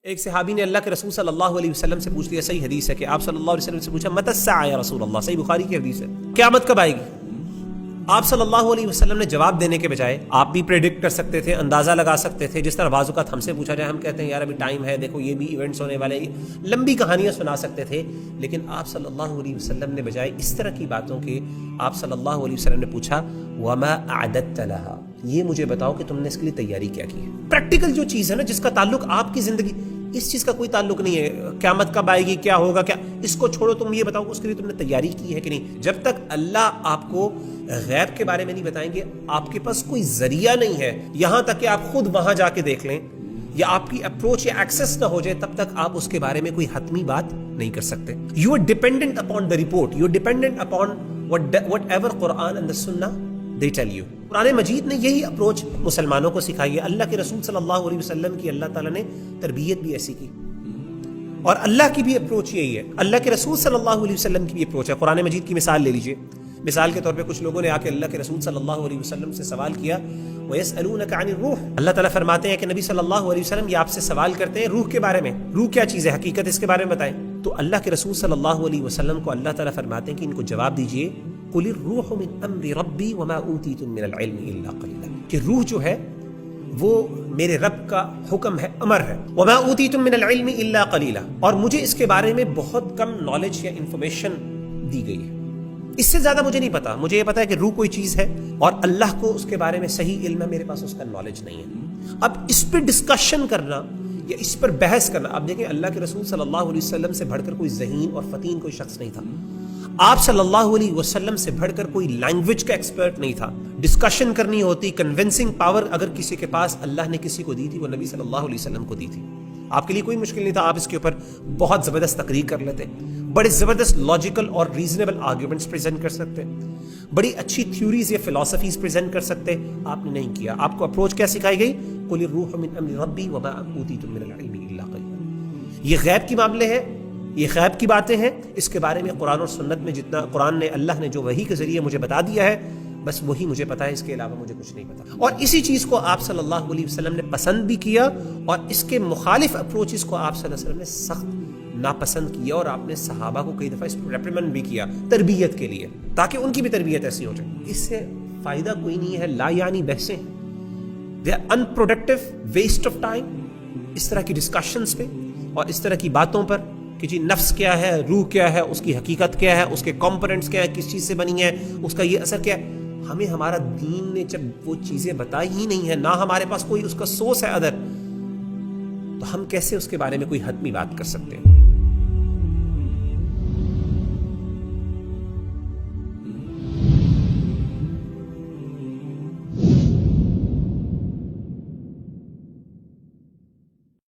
ایک صحابی نے اللہ کے رسول صلی اللہ علیہ وسلم سے پوچھ لیا، صحیح حدیث ہے کہ آپ صلی اللہ علیہ وسلم سے پوچھا متی الساعہ یا رسول اللہ، صحیح بخاری کی حدیث ہے، قیامت کب آئے گی؟ آپ صلی اللہ علیہ وسلم نے جواب دینے کے بجائے، آپ بھی پریڈکٹ کر سکتے تھے، اندازہ لگا سکتے تھے، جس طرح بعض اوقات ہم سے پوچھا جائے، ہم کہتے ہیں یار ابھی ٹائم ہے، دیکھو یہ بھی ایونٹس ہونے والے ہیں، لمبی کہانیاں سنا سکتے تھے، لیکن آپ صلی اللہ علیہ وسلم نے بجائے اس طرح کی باتوں کے آپ صلی اللہ علیہ وسلم نے پوچھا وما اعددت لها، یہ مجھے بتاؤ کہ تم نے اس کے لیے تیاری کیا کی ہے۔ پریکٹیکل جو چیز ہے نا، جس کا تعلق آپ کی زندگی، اس چیز کا کوئی تعلق نہیں ہے قیامت کب آئے گی، کیا ہوگا، کیا، اس کو چھوڑو، تم یہ بتاؤ اس کے لیے تم نے تیاری کی ہے کہ نہیں۔ جب تک اللہ آپ کو غیب کے بارے میں نہیں بتائیں گے، آپ کے پاس کوئی ذریعہ نہیں ہے، یہاں تک کہ آپ خود وہاں جا کے دیکھ لیں یا آپ کی اپروچ یا ایکسس نہ ہو جائے، تب تک آپ اس کے بارے میں کوئی حتمی بات نہیں کر سکتے۔ You are dependent upon the report, you are dependent upon whatever Quran and the Sunnah they tell you. قرآن مجید نے یہی اپروچ مسلمانوں کو سکھائی ہے، اللہ کے رسول صلی اللہ علیہ وسلم کی اللہ تعالیٰ نے تربیت بھی ایسی کی، اور اللہ کی بھی اپروچ یہی ہے، اللہ کے رسول صلی اللہ علیہ وسلم کی بھی اپروچ ہے۔ قرآن مجید کی مثال لے لیجئے، مثال کے طور پہ کچھ لوگوں نے آ کے اللہ کے رسول صلی اللہ علیہ وسلم سے سوال کیا، وَيَسْأَلُونَكَ عَنِ الرُّوحِ، اللہ تعالیٰ فرماتے ہیں کہ نبی صلی اللہ علیہ وسلم یہ آپ سے سوال کرتے ہیں روح کے بارے میں، روح کیا چیز ہے، حقیقت اس کے بارے میں بتائیں۔ تو اللہ کے رسول صلی اللہ علیہ وسلم کو اللہ تعالیٰ فرماتے ہیں کہ ان کو جواب دیجئے قُلِ الرُّوحُ مِنْ أَمْرِ رَبِّي وَمَا أُوتِيتُم مِّنَ الْعِلْمِ إِلَّا قَلِيلًا، کہ روح جو ہے وہ میرے رب کا حکم ہے، امر ہے، وَمَا أُوتِيتُم مِّنَ الْعِلْمِ إِلَّا قَلِيلًا، اور مجھے اس کے بارے میں بہت کم نالج یا انفارمیشن دی گئی ہے، اس سے زیادہ مجھے نہیں پتا۔ مجھے یہ پتا ہے کہ روح کوئی چیز ہے اور اللہ کو اس کے بارے میں صحیح علم ہے، میرے پاس اس کا نالج نہیں ہے۔ اب اس پہ ڈسکشن کرنا یا اس پر بحث کرنا، اب دیکھیں اللہ کے رسول صلی اللہ علیہ وسلم سے بڑھ کر کوئی ذہین اور فطین کوئی شخص نہیں تھا، آپ صلی اللہ علیہ وسلم سے بڑھ کر کوئی لینگویج کا ایکسپرٹ نہیں تھا۔ ڈسکشن کرنی ہوتی، کنونسنگ پاور اگر کسی کے پاس اللہ نے کسی کو دی تھی، وہ نبی صلی اللہ علیہ وسلم کو دی تھی۔ آپ کے لیے کوئی مشکل نہیں تھا، آپ اس کے اوپر بہت زبردست تقریر کر لیتے، بڑے زبردست لاجیکل اور ریزنیبل آرگیومنٹس پریزنٹ کر سکتے، بڑی اچھی تھیوریز یا فلسفیز پریزنٹ کر سکتے، آپ نے نہیں کیا۔ آپ کو اپروچ کیا سکھائی گئی؟ قُلِ الرُّوحُ مِنْ أَمْرِ رَبِّي وَمَا أُوتِيتُم مِّنَ الْعِلْمِ إِلَّا قَلِيلًا۔ یہ غیب کی معاملے ہیں، یہ غیب کی باتیں ہیں، اس کے بارے میں قرآن اور سنت میں جتنا قرآن نے، اللہ نے جو وحی کے ذریعے مجھے بتا دیا ہے، بس وہی مجھے پتا ہے، اس کے علاوہ مجھے کچھ نہیں پتا۔ اور اسی چیز کو آپ صلی اللہ علیہ وسلم نے پسند بھی کیا، اور اس کے مخالف اپروچز کو آپ صلی اللہ علیہ وسلم نے سخت ناپسند کیا، اور آپ نے صحابہ کو کئی دفعہ اس پر ریپریمنڈ بھی کیا تربیت کے لیے، تاکہ ان کی بھی تربیت ایسی ہو جائے۔ اس سے فائدہ کوئی نہیں ہے، لا یعنی بحثیں، they are unproductive, waste of time, اس طرح کی ڈسکشنز پہ اور اس طرح کی باتوں پر کہ جی نفس کیا ہے، روح کیا ہے، اس کی حقیقت کیا ہے، اس کے کمپوننٹس کیا ہے، کس چیز سے بنی ہے، اس کا یہ اثر کیا ہے۔ ہمیں ہمارا دین نے جب وہ چیزیں بتائی ہی نہیں ہے، نہ ہمارے پاس کوئی اس کا سورس ہے ادر، تو ہم کیسے اس کے بارے میں کوئی حتمی بات کر سکتے ہیں؟